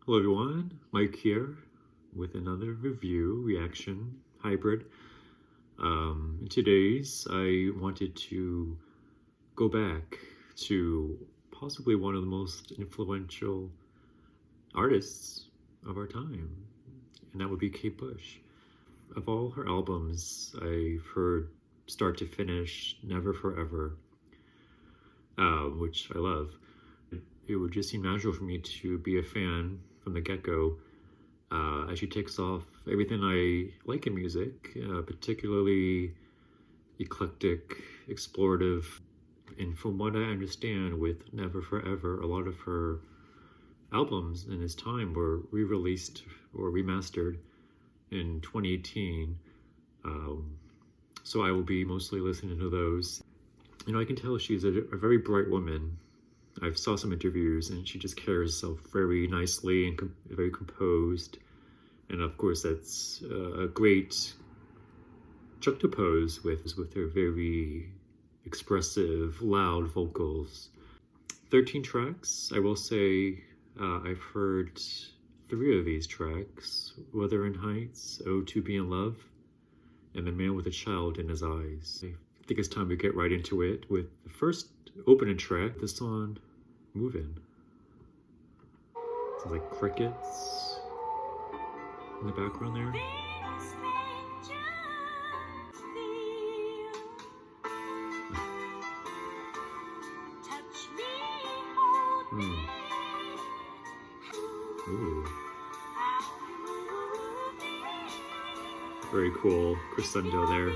Hello everyone, Mike here with another review, reaction, hybrid. Today's, I wanted to go back to possibly one of the most influential artists of our time, and that would be Kate Bush. Of all her albums, I've heard start to finish, Never Forever, which I love. It would just seem natural for me to be a fan from the get-go as she takes off everything I like in music, particularly eclectic, explorative, and from what I understand with Never Forever, a lot of her albums in this time were re-released or remastered in 2018, so I will be mostly listening to those. You know, I can tell she's a very bright woman. I've saw some interviews and she just carries herself very nicely and very composed. And of course that's a great juxtapose with her very expressive, loud vocals. 13 tracks. I will say I've heard 3 of these tracks: Wuthering Heights, Oh To Be in Love, and The Man with a Child in His Eyes. I think it's time to get right into it with the first opening track, the song Movin'. Sounds like crickets in the background there. Ooh. Very cool crescendo there.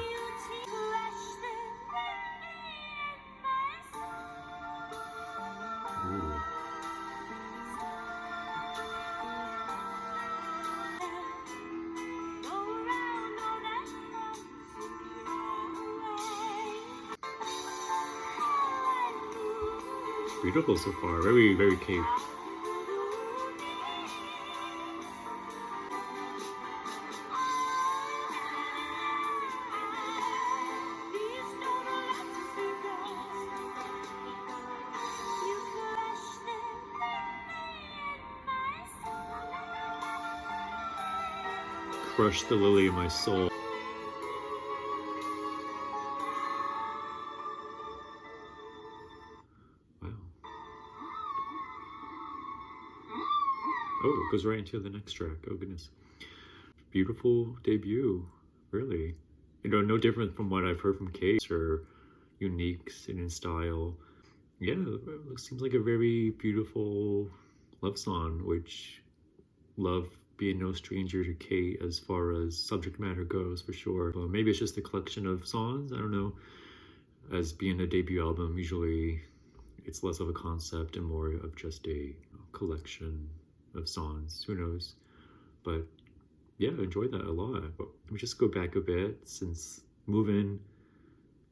Ooh. Beautiful so far, very, very Kate. Crush the lily of my soul. Wow. Oh, it goes right into the next track. Oh goodness. Beautiful debut, really. You know, no different from what I've heard from Kate. Her unique in style. Yeah, it seems like a very beautiful love song, which love being no stranger to Kate as far as subject matter goes, for sure. But maybe it's just a collection of songs, I don't know. As being a debut album, usually it's less of a concept and more of just a collection of songs, who knows. But yeah, I enjoyed that a lot. But let me just go back a bit, since Movin'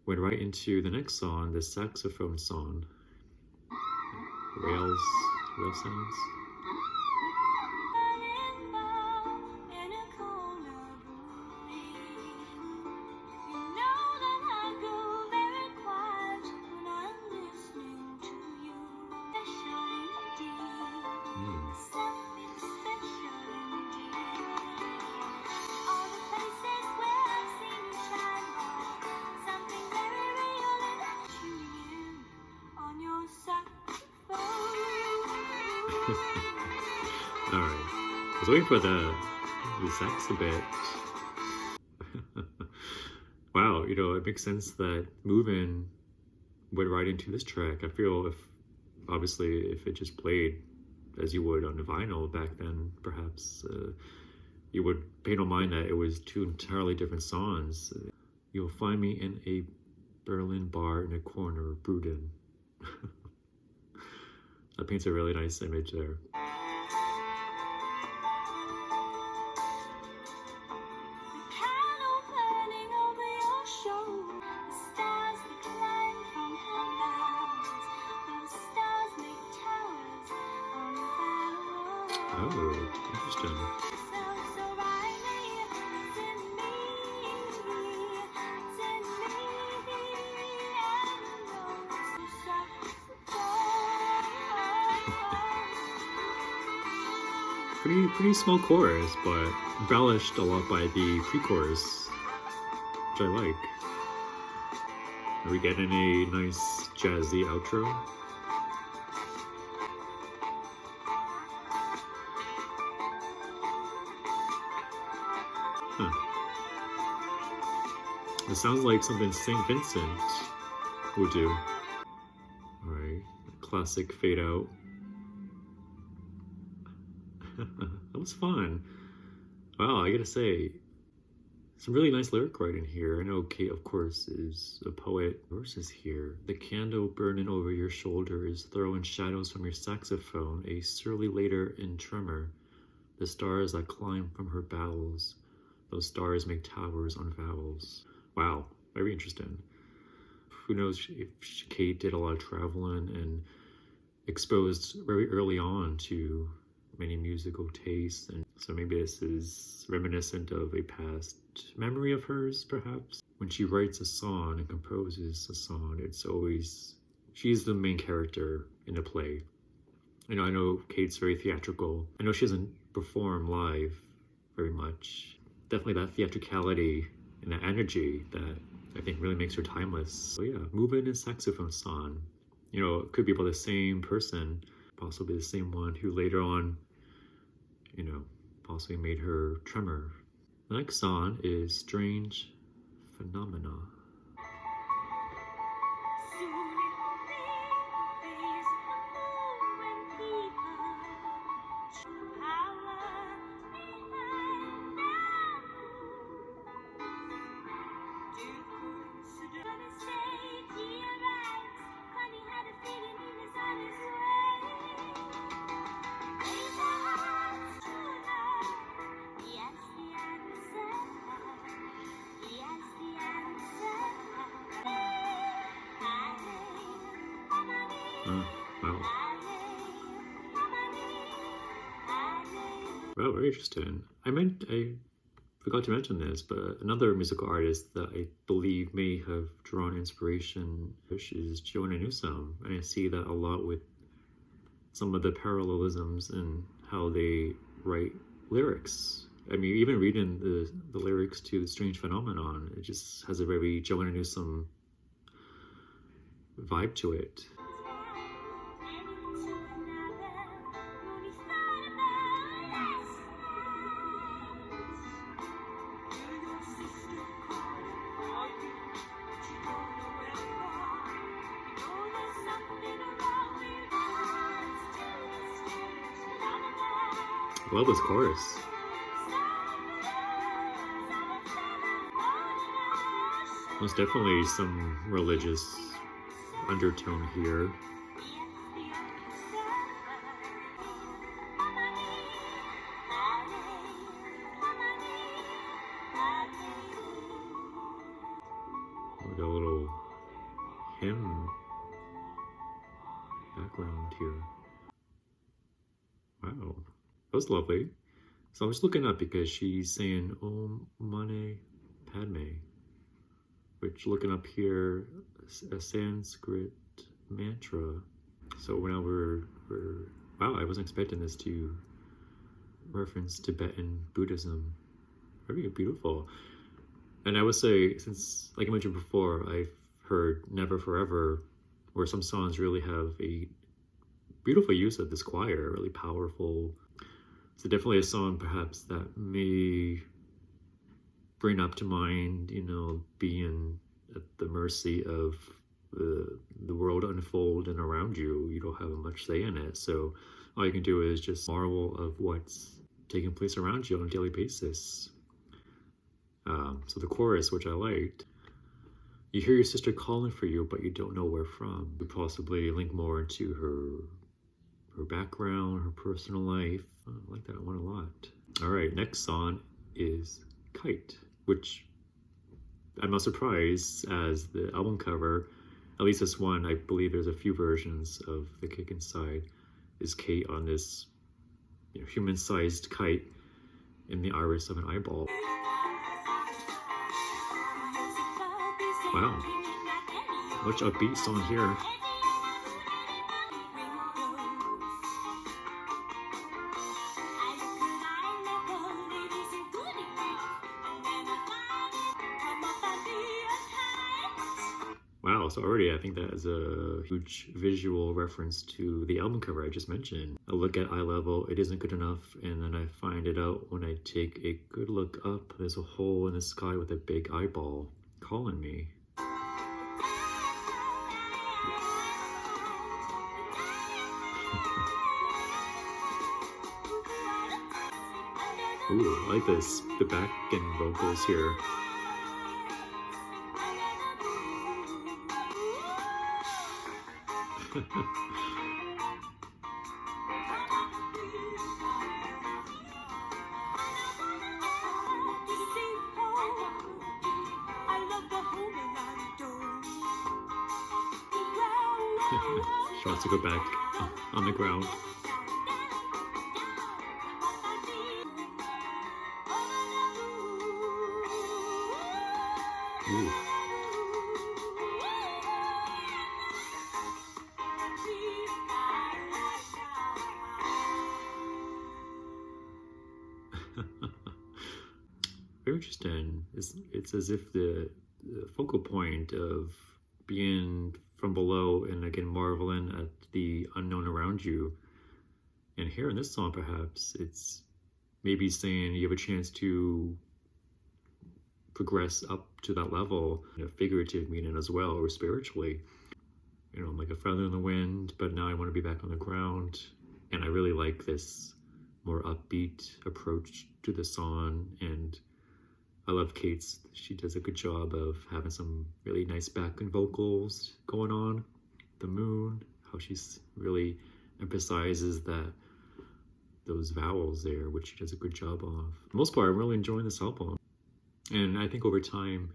went right into the next song, the Saxophone Song. Rail sounds. Alright, I was waiting for the sax a bit. Wow, you know, it makes sense that Movin' went right into this track. I feel obviously if it just played as you would on the vinyl back then, perhaps you would pay no mind that it was 2 entirely different songs. You'll find me in a Berlin bar in a corner, brooding. That paints a really nice image there. Oh, interesting. Pretty small chorus, but embellished a lot by the pre-chorus, which I like. Are we getting a nice jazzy outro? Huh. It sounds like something St. Vincent would do. Alright, classic fade out. That was fun. Wow, I gotta say, some really nice lyric writing here. I know Kate, of course, is a poet. Verses here. The candle burning over your shoulder is throwing shadows from your saxophone, a surly later in tremor. The stars that climb from her bowels, those stars make towers on vowels. Wow, very interesting. Who knows if Kate did a lot of traveling and exposed very early on to many musical tastes, and so maybe this is reminiscent of a past memory of hers, perhaps. When she writes a song and composes a song, it's always, she's the main character in a play. I know Kate's very theatrical. I know she doesn't perform live very much. Definitely that theatricality and that energy that I think really makes her timeless. So yeah, Moving and Saxophone Song. It could be about the same person, possibly the same one who later on, possibly made her tremor. The next song is Strange Phenomena. Wow, very interesting. I forgot to mention this, but another musical artist that I believe may have drawn inspiration is Joanna Newsom. And I see that a lot with some of the parallelisms in how they write lyrics. I mean, even reading the lyrics to The Strange Phenomenon, it just has a very Joanna Newsom vibe to it. I love this chorus. There's definitely some religious undertone here. We got a little hymn background here. Wow. That was lovely. So I was looking up because she's saying Om Mani Padme, which, looking up here, a Sanskrit mantra. So now we're wow, I wasn't expecting this to reference Tibetan Buddhism. Very beautiful. And I would say, since, like I mentioned before, I've heard Never Forever, where some songs really have a beautiful use of this choir, really powerful. So definitely a song perhaps that may bring up to mind, being at the mercy of the world unfolding around you. You don't have much say in it. So all you can do is just marvel of what's taking place around you on a daily basis. So the chorus, which I liked, you hear your sister calling for you, but you don't know where from. You possibly link more into her background, her personal life. I like that one a lot. All right, next song is Kite, which I'm not surprised, as the album cover, at least this one, I believe there's a few versions of the kick inside, is Kate on this human-sized kite in the iris of an eyeball. Wow, much upbeat song here. Wow, so already I think that is a huge visual reference to the album cover I just mentioned. A look at eye level, it isn't good enough, and then I find it out when I take a good look up. There's a hole in the sky with a big eyeball calling me. Ooh, I like this, the back end vocals here. She wants to go back on the ground. Ooh. Very interesting. It's as if the focal point of being from below and again marveling at the unknown around you. And here in this song, perhaps it's maybe saying you have a chance to progress up to that level in a figurative meaning as well, or spiritually. You know, I'm like a feather in the wind, but now I want to be back on the ground. And I really like this more upbeat approach to the song. And I love Kate's. She does a good job of having some really nice background vocals going on. The moon, how she's really emphasizes that those vowels there, which she does a good job of. For the most part, I'm really enjoying this album. And I think over time,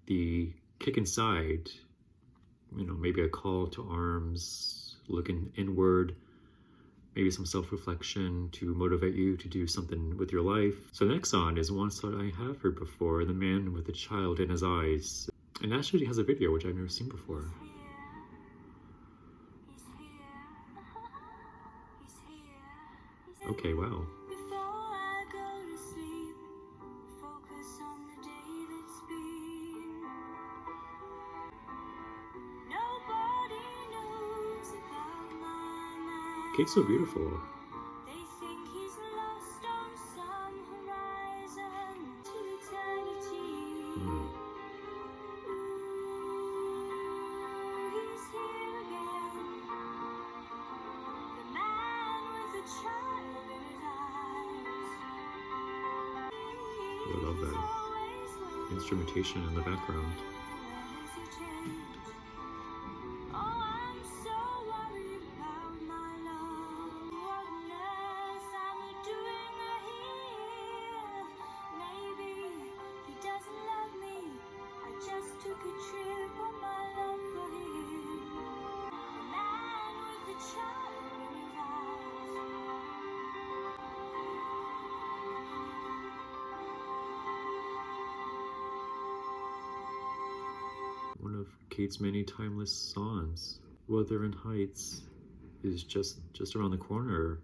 the kick inside, you know, maybe a call to arms, looking inward, maybe some self-reflection to motivate you to do something with your life. So the next song is one song I have heard before, The Man with the Child in His Eyes. And actually has a video, which I've never seen before. Okay, wow. Kate's so beautiful. I love that instrumentation in the background. One of Kate's many timeless songs. Wuthering Heights is just around the corner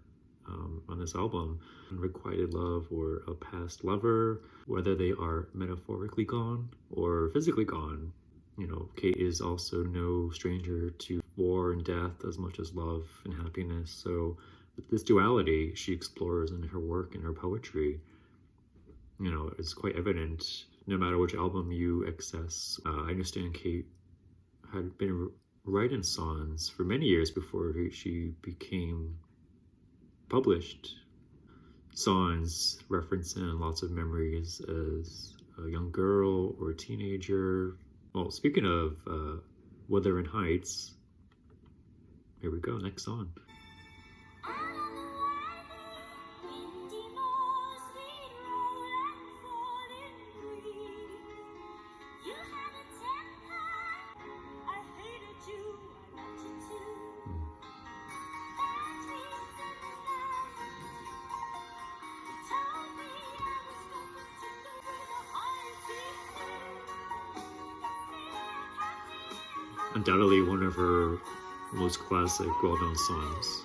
on this album. Unrequited love or a past lover, whether they are metaphorically gone or physically gone. You know, Kate is also no stranger to war and death as much as love and happiness. So this duality she explores in her work and her poetry, you know, it's quite evident no matter which album you access. I understand Kate had been writing songs for many years before she became published. Songs referencing lots of memories as a young girl or a teenager. Well, speaking of Wuthering Heights, here we go, next song. Undoubtedly one of her most classic, well-known songs.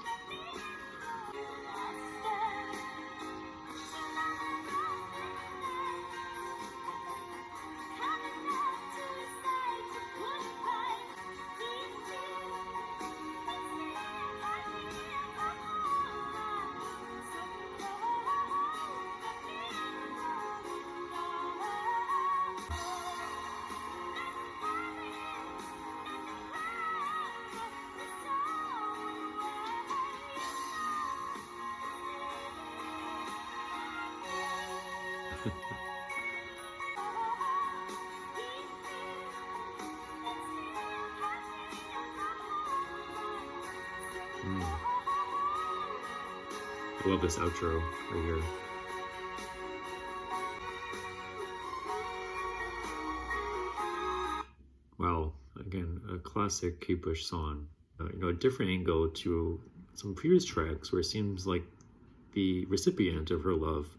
I love this outro right here. Wow, again, a classic Kate Bush song. A different angle to some previous tracks where it seems like the recipient of her love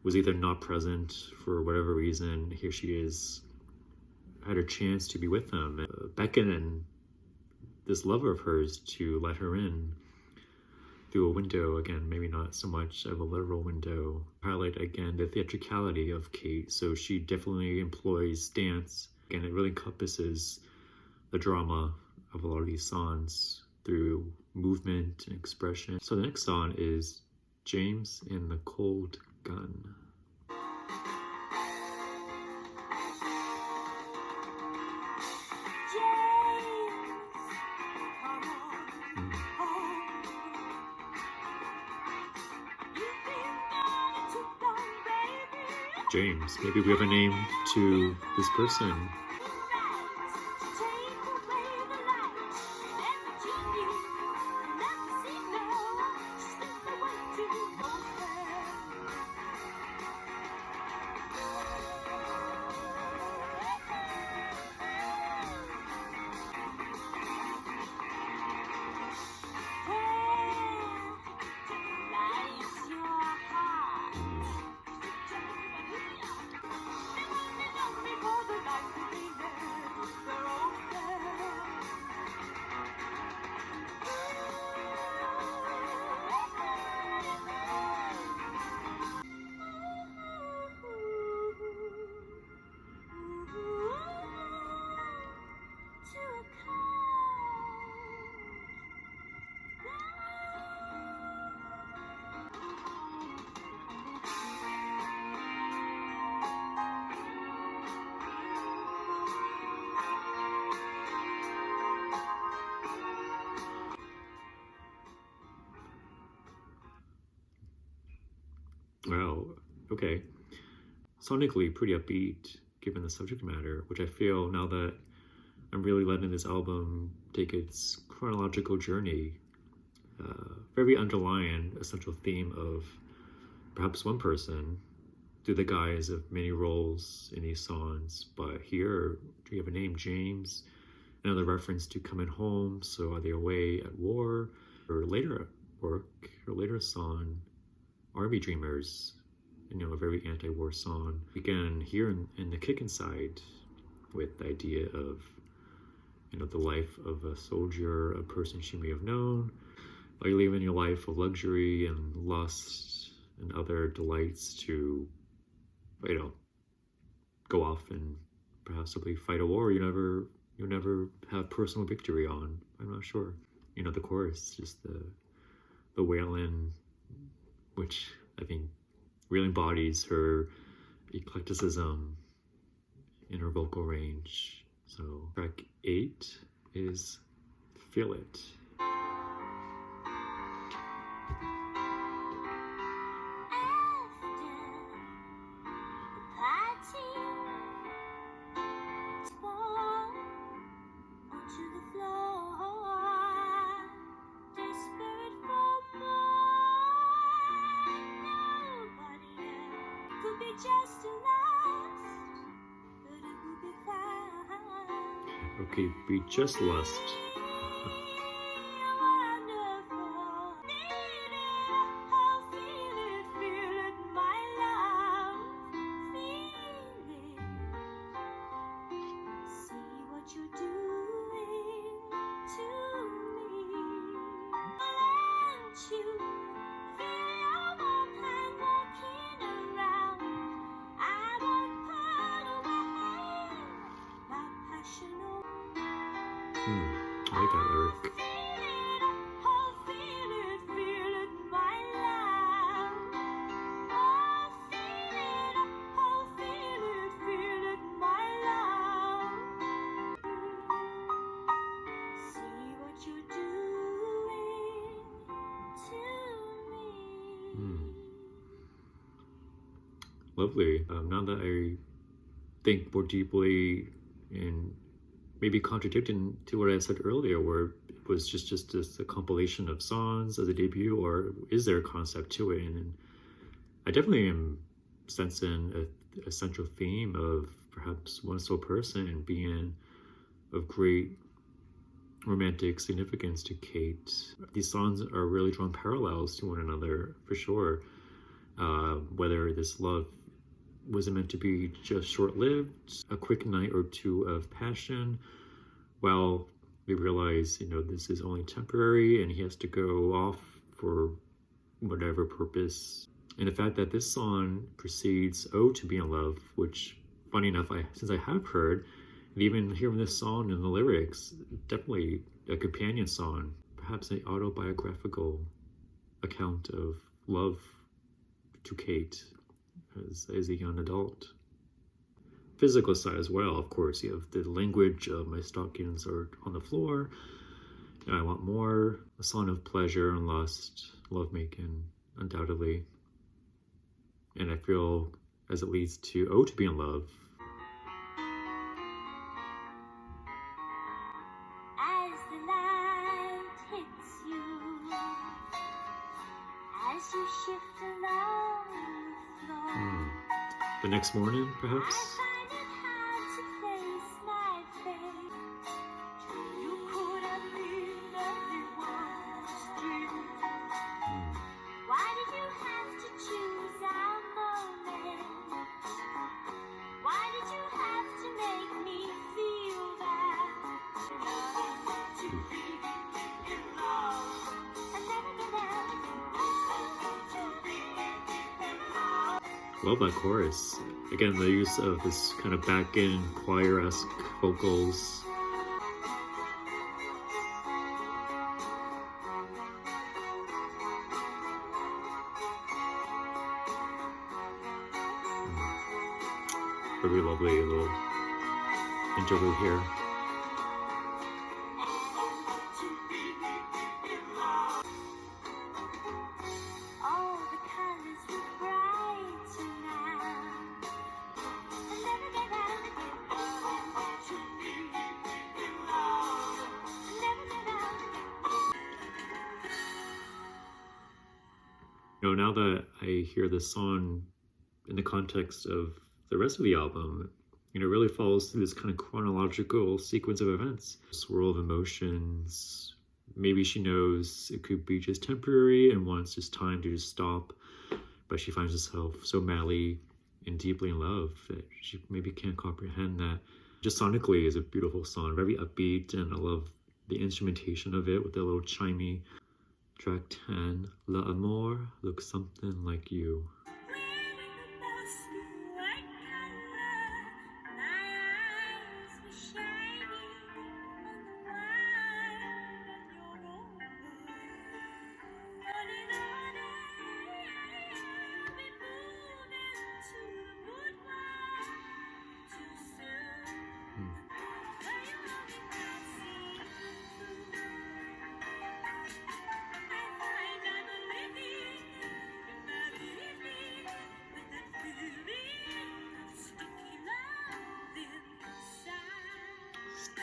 was either not present for whatever reason. Here she is, had a chance to be with them, beckoning this lover of hers to let her in through a window. Again, maybe not so much of a literal window. Highlight again the theatricality of Kate. So she definitely employs dance. Again, it really encompasses the drama of a lot of these songs through movement and expression. So the next song is James and the Cold Gun. James, maybe we have a name to this person. Wow, okay. Sonically pretty upbeat given the subject matter, which I feel now that I'm really letting this album take its chronological journey, very underlying a central theme of perhaps one person through the guise of many roles in these songs. But here you have a name, James, another reference to coming home. So are they away at war or later at work? Or later song, Army Dreamers, a very anti-war song. Again, here in the kick inside with the idea of, the life of a soldier, a person she may have known. Are you living your life of luxury and lust and other delights to, go off and possibly fight a war you never have personal victory on? I'm not sure. The chorus, just the wailing, which I think really embodies her eclecticism in her vocal range. So track 8 is Feel It. Okay, Be Just Lust. I like that lyric. Lovely. Now that I think more deeply and maybe contradicting to what I said earlier, where it was just a compilation of songs as a debut, or is there a concept to it? And I definitely am sensing a central theme of perhaps one sole person being of great romantic significance to Kate. These songs are really drawing parallels to one another for sure. Whether this love was it meant to be just short-lived, a quick night or two of passion, while we realize, this is only temporary and he has to go off for whatever purpose. And the fact that this song precedes Ode to Be in Love, which, funny enough, since I have heard, and even hearing this song and the lyrics, definitely a companion song, perhaps an autobiographical account of love to Kate as a young adult. Physical side as well, of course. You have the language of my stockings are on the floor, and I want more. A song of pleasure and lust, lovemaking, undoubtedly. And I feel as it leads to Ode to Be in Love. As the light hits you, as you shift along the floor, The next morning, perhaps? I find it hard to face my fate. You could have been everyone's dream. Why did you have to choose our moment? Why did you have to make me feel that? To be in love. And then again, to be in love. Love that chorus. Again, the use of this kind of back-end choir-esque vocals. Very lovely little interlude here. All the colors look brighter now. And then again, to be in love. And then again. Now that I hear this song in the context of the rest of the album, it really follows through this kind of chronological sequence of events. Swirl of emotions. Maybe she knows it could be just temporary and wants just time to just stop, but she finds herself so madly and deeply in love that she maybe can't comprehend that. Just sonically is a beautiful song, very upbeat, and I love the instrumentation of it with the little chimey. Track 10, L'Amour looks something like you.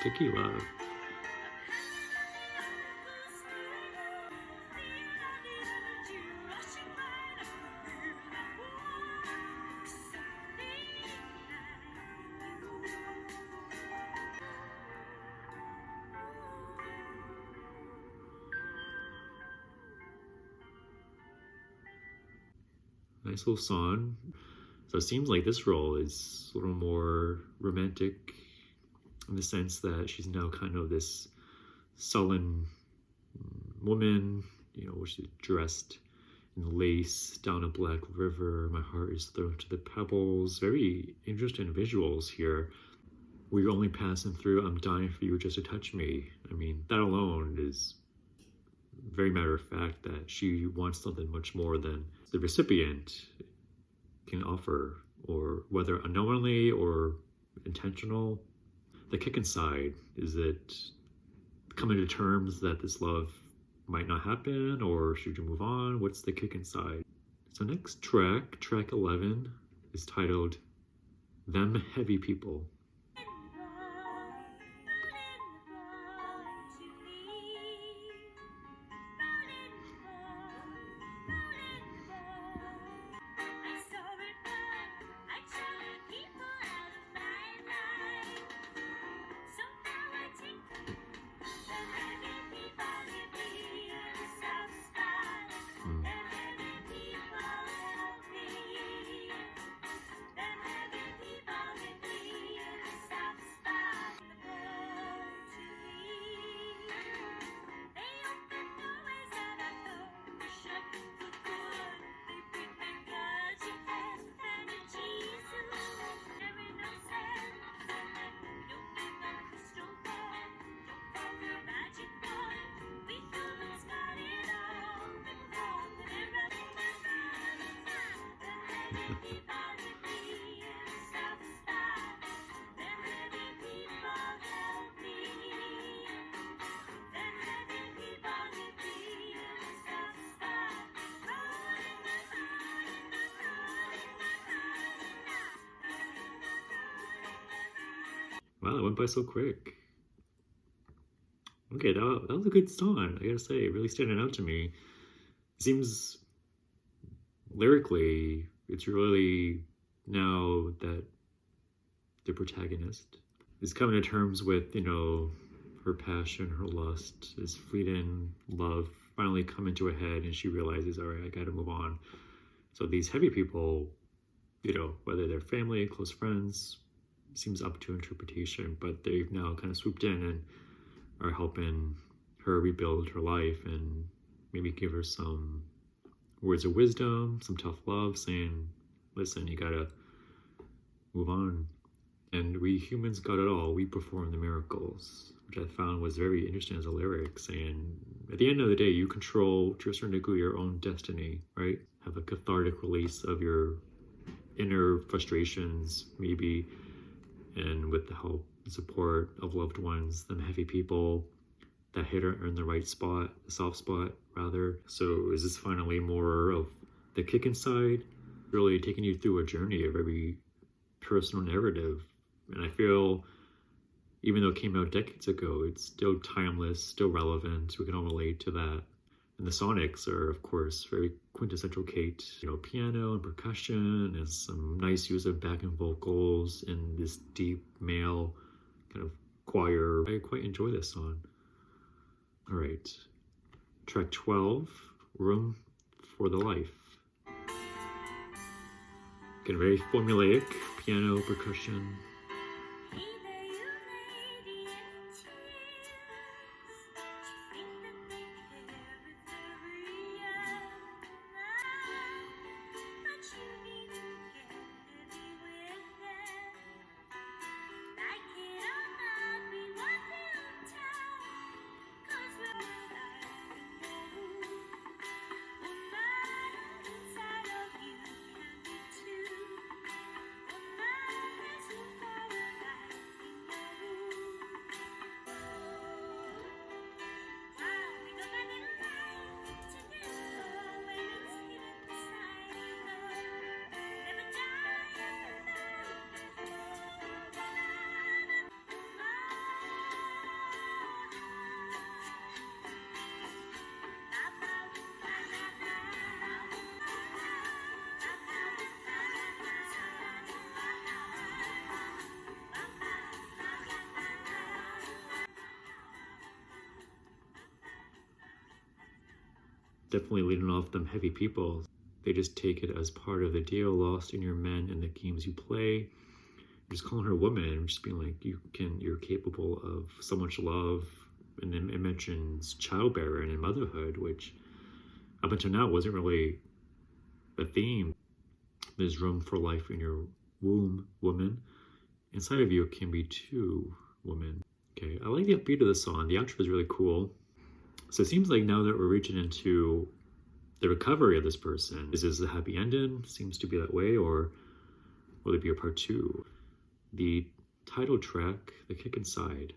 Sticky Love. Nice little song. So it seems like this role is a little more romantic in the sense that she's now kind of this sullen woman, which is dressed in lace down a black river. My heart is thrown to the pebbles. Very interesting visuals here. We're only passing through. I'm dying for you just to touch me. I mean, that alone is very matter of fact that she wants something much more than the recipient can offer, or whether unknowingly or intentional. The kick inside, is it coming to terms that this love might not happen, or should you move on? What's the kick inside? So next track 11, is titled Them Heavy People. Wow, it went by so quick. Okay, that was a good song, I gotta say. It really standing out to me. It seems lyrically, it's really now that the protagonist is coming to terms with, her passion, her lust, this fleeting love finally coming to a head, and she realizes, all right, I gotta move on. So these heavy people, whether they're family, close friends, seems up to interpretation, but they've now kind of swooped in and are helping her rebuild her life and maybe give her some words of wisdom, some tough love, saying, listen, you gotta move on. And we humans got it all. We perform the miracles, which I found was very interesting as a lyric, saying at the end of the day, you control to a certain degree your own destiny, right? Have a cathartic release of your inner frustrations, maybe, and with the help and support of loved ones, them heavy people that hit her in the right spot, the soft spot rather. So is this finally more of the kick inside, really taking you through a journey of every personal narrative? And I feel, even though it came out decades ago, it's still timeless, still relevant. We can all relate to that. And the sonics are, of course, very quintessential Kate. Piano and percussion and some nice use of backing vocals in this deep male kind of choir. I quite enjoy this song. All right, track 12, Room for the Life. Again, very formulaic, piano, percussion. Definitely leading off them heavy people. They just take it as part of the deal, lost in your men and the games you play. Just calling her woman, just being like, you're capable of so much love. And then it mentions childbearing and motherhood, which up until now wasn't really a theme. There's room for life in your womb, woman. Inside of you can be two women. Okay, I like the upbeat of the song. The outro is really cool. So it seems like now that we're reaching into the recovery of this person, is this a happy ending? Seems to be that way, or will there be a part 2? The title track, The Kick Inside.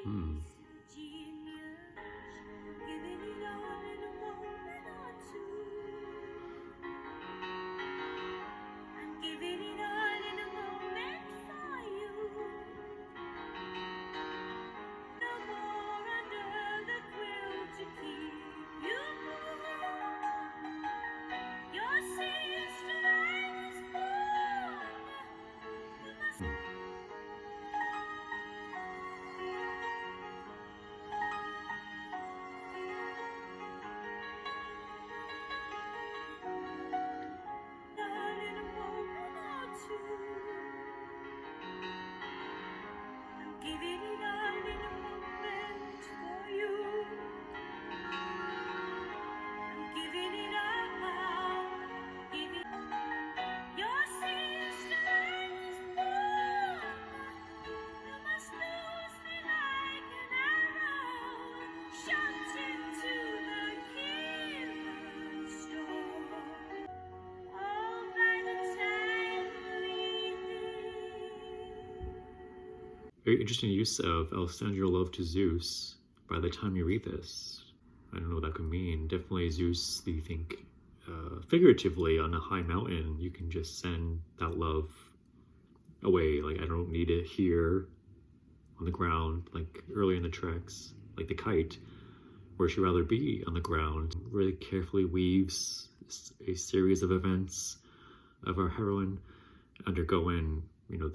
Hmm. Very interesting use of "I'll send your love to Zeus" by the time you read this. I don't know what that could mean. Definitely Zeus, you think figuratively on a high mountain, you can just send that love away. Like, I don't need it here on the ground, like early in the tracks, like the Kite, where she'd rather be on the ground. Really carefully weaves a series of events of our heroine undergoing, you know,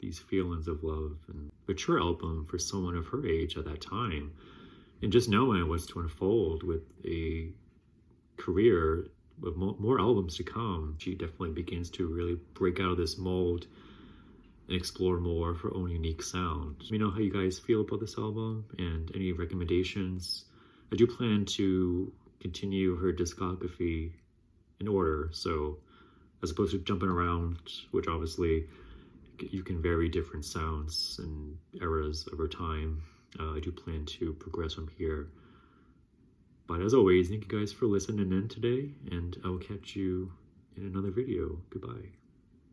these feelings of love. And mature album for someone of her age at that time, and just knowing what's to unfold with a career with more albums to come, she definitely begins to really break out of this mold and explore more of her own unique sound. Let me know how you guys feel about this album and any recommendations. I do plan to continue her discography in order, so as opposed to jumping around, which obviously you can vary different sounds and eras over time. I do plan to progress from here. But as always, thank you guys for listening in today, and I will catch you in another video. Goodbye.